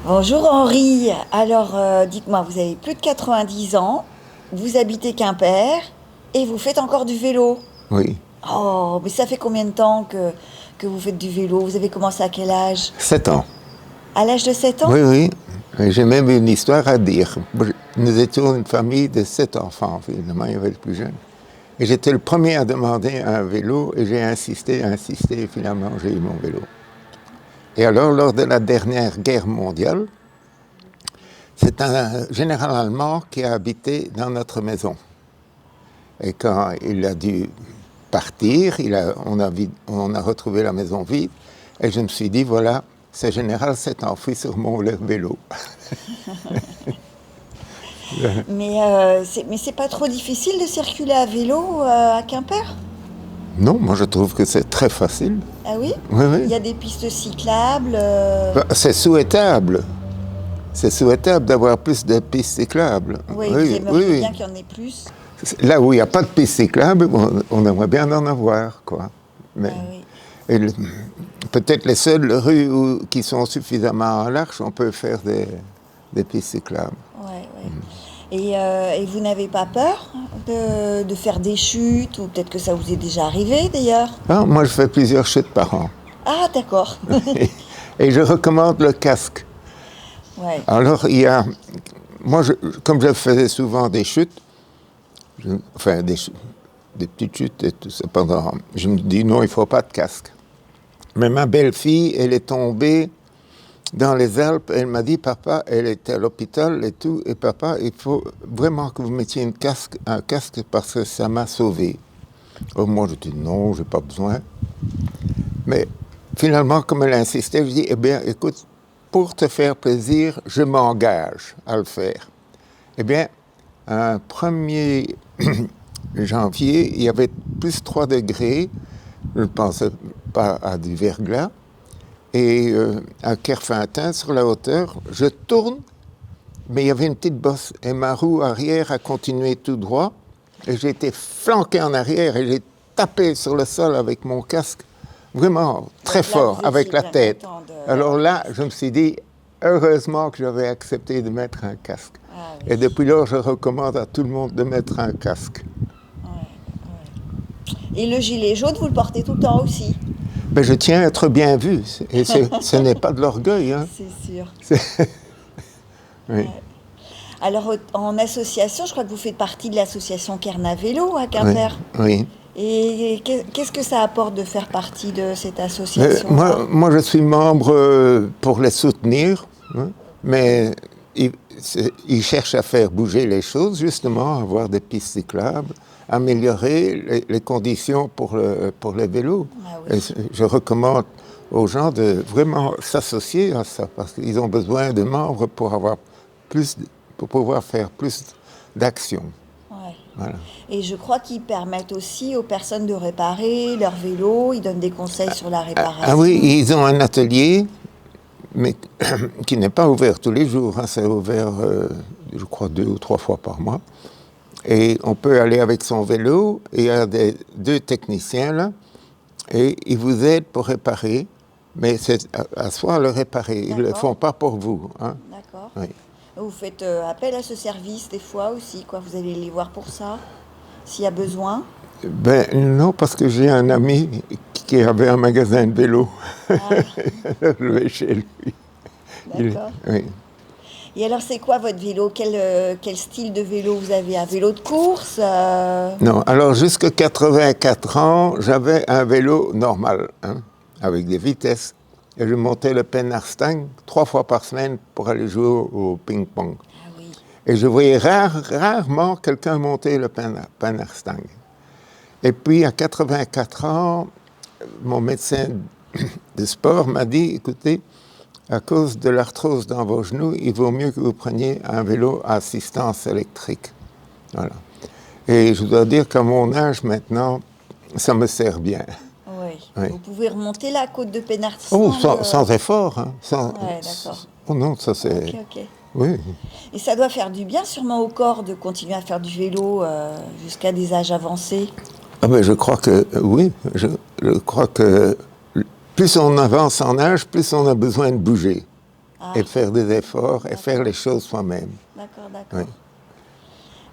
Bonjour Henri, alors dites-moi, vous avez plus de 90 ans, vous habitez Quimper et vous faites encore du vélo. Oui, Oh, mais ça fait combien de temps que vous faites du vélo? Vous avez commencé à quel âge? 7 ans. À l'âge de 7 ans? Oui, oui. Et j'ai même une histoire à dire. Nous étions une famille de 7 enfants, évidemment, il y avait le plus jeune. Et j'étais le premier à demander un vélo et j'ai insisté, et finalement j'ai eu mon vélo. Et alors, lors de la dernière guerre mondiale, c'est un général allemand qui a habité dans notre maison. Et quand il a dû partir, on a retrouvé la maison vide. Et je me suis dit, voilà, ce général s'est enfui sur mon vélo. Mais c'est pas trop difficile de circuler à vélo à Quimper? Non, moi je trouve que c'est très facile. Ah oui? Oui, Il y oui. a des pistes cyclables. C'est souhaitable. C'est souhaitable d'avoir plus de pistes cyclables. Oui, vous Oui, oui, aimeriez oui. bien qu'il y en ait plus. Là où il n'y a pas de pistes cyclables, on aimerait bien en avoir, quoi. Ah Mais oui. et peut-être les seules rues qui sont suffisamment larges, on peut faire des pistes cyclables. Ouais, ouais. Et vous n'avez pas peur de faire des chutes, ou peut-être que ça vous est déjà arrivé d'ailleurs? Ah, moi, je fais plusieurs chutes par an. Ah, d'accord. Et je recommande le casque. Ouais, Alors, moi, comme je faisais souvent des chutes, enfin des petites chutes et tout ça, je me dis non, il ne faut pas de casque. Mais ma belle-fille, elle est tombée dans les Alpes. Elle m'a dit, papa, elle était à l'hôpital et tout, et papa, il faut vraiment que vous mettiez un casque parce que ça m'a sauvé. Alors moi, je dis non, j'ai pas besoin. Mais finalement, comme elle insistait, je dis, eh bien, écoute, pour te faire plaisir, je m'engage à le faire. Eh bien, un 1er janvier, il y avait plus 3 degrés, je ne pensais pas à du verglas, et à Kerfintin, sur la hauteur, je tourne, mais il y avait une petite bosse, et ma roue arrière a continué tout droit, et j'ai été flanqué en arrière, et j'ai tapé sur le sol avec mon casque, vraiment très donc là, fort, vous avec étiez la bien tête. content Alors d'avoir le là, casque. je me suis dit, heureusement que j'avais accepté de mettre un casque. Ah Et oui, depuis lors, je recommande à tout le monde de mettre un casque. ouais, ouais. Et le gilet jaune, vous le portez tout le temps aussi? Ben, je tiens à être bien vu, et ce n'est pas de l'orgueil. Hein. C'est sûr. Oui, Ouais. Alors, en association, je crois que vous faites partie de l'association Kerna Vélo à oui, Quimper. oui. Et qu'est-ce que ça apporte de faire partie de cette Mais association-là? moi, je suis membre pour les soutenir, hein, mais ils cherchent à faire bouger les choses, justement, avoir des pistes cyclables, améliorer les conditions pour les vélos. Ah Et oui. je recommande aux gens de vraiment s'associer à ça, parce qu'ils ont besoin de membres pour pouvoir faire plus d'actions. Ouais. Voilà. Et je crois qu'ils permettent aussi aux personnes de réparer leur vélo, ils donnent des conseils sur la Ah oui, réparation. ils ont un atelier, mais qui n'est pas ouvert tous les jours. Hein, c'est ouvert, je crois, 2 ou 3 fois par mois. Et on peut aller avec son vélo, et il y a 2 techniciens là, et ils vous aident pour réparer, mais c'est à soi le réparer. Ils ne le D'accord, font pas pour vous. Hein. d'accord. Oui. Vous faites appel à ce service des fois aussi, quoi. Vous allez les voir pour ça, s'il y a besoin. Ben non, parce que j'ai un ami qui avait un magasin de vélo. Ah, Je vais chez lui. d'accord. Oui. Et alors, c'est quoi votre vélo? Quel style de vélo vous avez? Un vélo de course? Non, alors jusqu'à 84 ans, j'avais un vélo normal, hein, avec des vitesses. Et je montais le Penarstang 3 fois par semaine pour aller jouer au ping-pong. Ah oui. Et je voyais rarement quelqu'un monter le Penarstang. Et puis à 84 ans, mon médecin de sport m'a dit, écoutez, à cause de l'arthrose dans vos genoux, il vaut mieux que vous preniez un vélo à assistance électrique. Voilà. Et je dois dire qu'à mon âge maintenant, ça me sert bien. Oui. Oui. Vous pouvez remonter la côte de Pénarstang. Oh, sans effort. Hein, Ouais, d'accord. Oh non, ça c'est... Ok, ok. Oui. Et ça doit faire du bien sûrement au corps de continuer à faire du vélo jusqu'à des âges avancés. Ah ben, je crois que oui. Je crois que plus on avance en âge, plus on a besoin de bouger. et faire des efforts et faire les choses soi-même. D'accord, d'accord. Oui.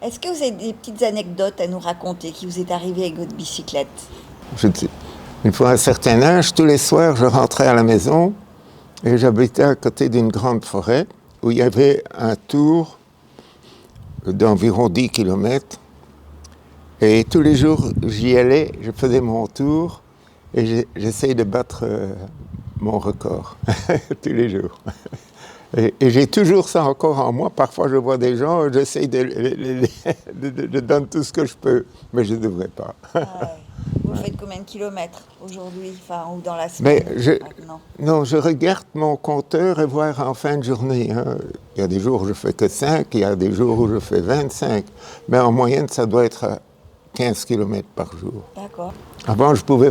Est-ce que vous avez des petites anecdotes à nous raconter qui vous est arrivé avec votre bicyclette? Une fois à un certain âge, tous les soirs, je rentrais à la maison et j'habitais à côté d'une grande forêt où il y avait un tour d'environ 10 km. Et tous les jours, j'y allais, je faisais mon tour et j'essayais de battre mon record tous les jours. Et j'ai toujours ça encore en moi. Parfois, je vois des gens, j'essaye je donne tout ce que je peux, mais je ne devrais pas. Ah ouais. Vous faites combien de kilomètres aujourd'hui, ou dans la semaine maintenant? Non, je regarde mon compteur et voir en fin de journée. Hein. Il y a des jours où je fais que 5, il y a des jours où je fais 25. Mais en moyenne, ça doit être 15 km par jour. D'accord. Avant, je pouvais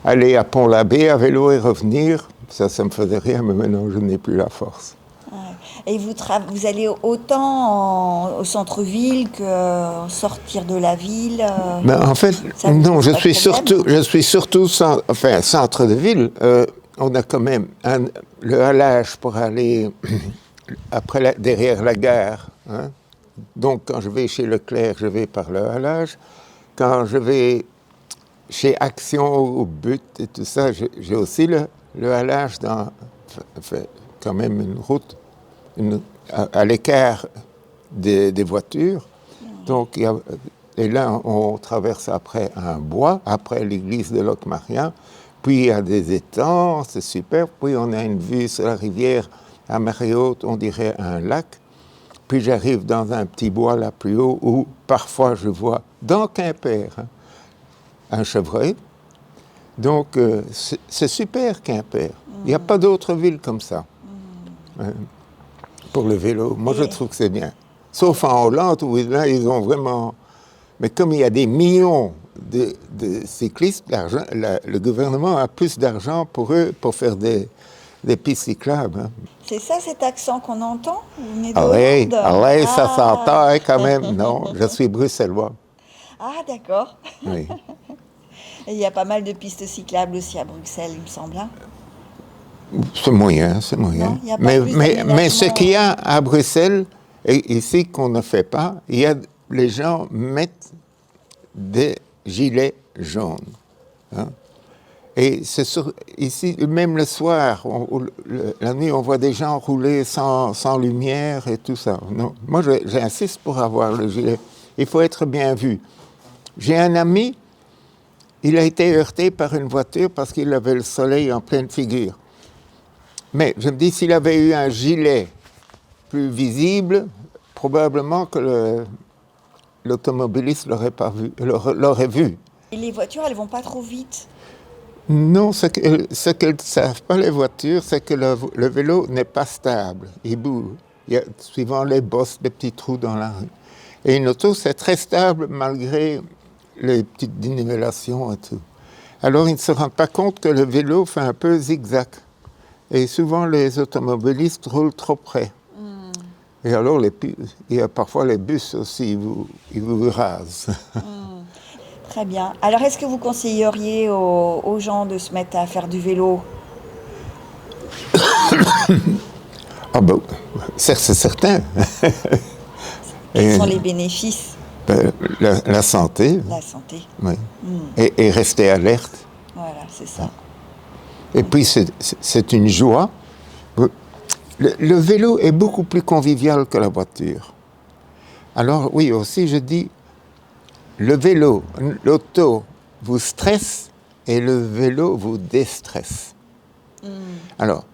aller à Pont-l'Abbé à vélo et revenir. Ça me faisait rien, mais maintenant, je n'ai plus la force. Ouais. Et vous allez autant au centre-ville que sortir de la ville Mais en fait, non, je suis surtout centre de ville. On a quand même le halage pour aller derrière la gare. Hein. Donc, quand je vais chez Leclerc, je vais par le halage. Quand je vais chez Action au but et tout ça, j'ai aussi le halage quand même une route à l'écart des voitures. Donc, et là, on traverse après un bois, après l'église de Locmaria, puis il y a des étangs, c'est super, puis on a une vue sur la rivière à marée haute, on dirait un lac, puis j'arrive dans un petit bois là plus haut où parfois je vois dans Quimper un chevreuil. Donc, c'est super Quimper. Il n'y a pas d'autre ville comme ça. Pour le vélo, moi je trouve que c'est bien. Sauf en Hollande où là ils ont vraiment... Mais comme il y a des millions de cyclistes, le gouvernement a plus d'argent pour eux pour faire des pistes cyclables. Hein. C'est ça cet accent qu'on entend? Vous venez de Hollande? Ça s'entend hein, quand même. Non, je suis bruxellois. Ah d'accord. Oui. Et il y a pas mal de pistes cyclables aussi à Bruxelles, il me semble. Hein. C'est moyen, c'est moyen. Non, mais ce qu'il y a à Bruxelles, et ici qu'on ne fait pas, les gens mettent des gilets jaunes. Hein. Et ici, même le soir, la nuit, on voit des gens rouler sans lumière et tout ça. Non, moi, j'insiste pour avoir le gilet. Il faut être bien vu. J'ai un ami, il a été heurté par une voiture parce qu'il avait le soleil en pleine figure. Mais je me dis, s'il avait eu un gilet plus visible, probablement que l'automobiliste l'aurait vu. Et les voitures, elles vont pas trop vite? Non, ce qu'elles ne savent pas, les voitures, c'est que le vélo n'est pas stable. Il bouge. Il y a, suivant les bosses, des petits trous dans la rue. Et une auto, c'est très stable malgré les petites dénivellations et tout. Alors, ils ne se rendent pas compte que le vélo fait un peu zigzag. Et souvent, les automobilistes roulent trop près. Et alors, il y a parfois les bus aussi, ils vous rasent. Très bien. Alors, est-ce que vous conseilleriez aux gens de se mettre à faire du vélo? Ah ben, c'est certain. Quels sont les bénéfices? La santé. La santé. Oui. Et rester alerte. Voilà, c'est ça. Et puis, c'est une joie. Le vélo est beaucoup plus convivial que la voiture. Alors, oui, aussi, je dis, le vélo, l'auto vous stresse et le vélo vous déstresse. Alors,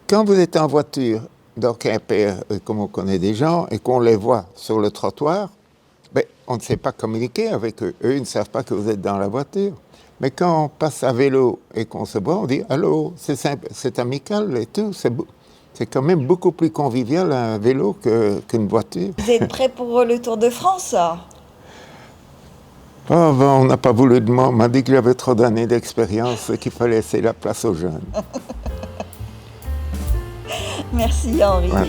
quand vous êtes en voiture, dans Quimper, comme on connaît des gens, et qu'on les voit sur le trottoir, ben, on ne sait pas communiquer avec eux. Eux, ils ne savent pas que vous êtes dans la voiture. Mais quand on passe à vélo et qu'on se voit, on dit « Allô, c'est simple, c'est amical et tout ». C'est quand même beaucoup plus convivial un vélo qu'une voiture. Vous êtes prêt pour le Tour de France? Oh, ben, on n'a pas voulu de moi. On m'a dit qu'il y avait trop d'années d'expérience et qu'il fallait laisser la place aux jeunes. Merci Henri. Voilà.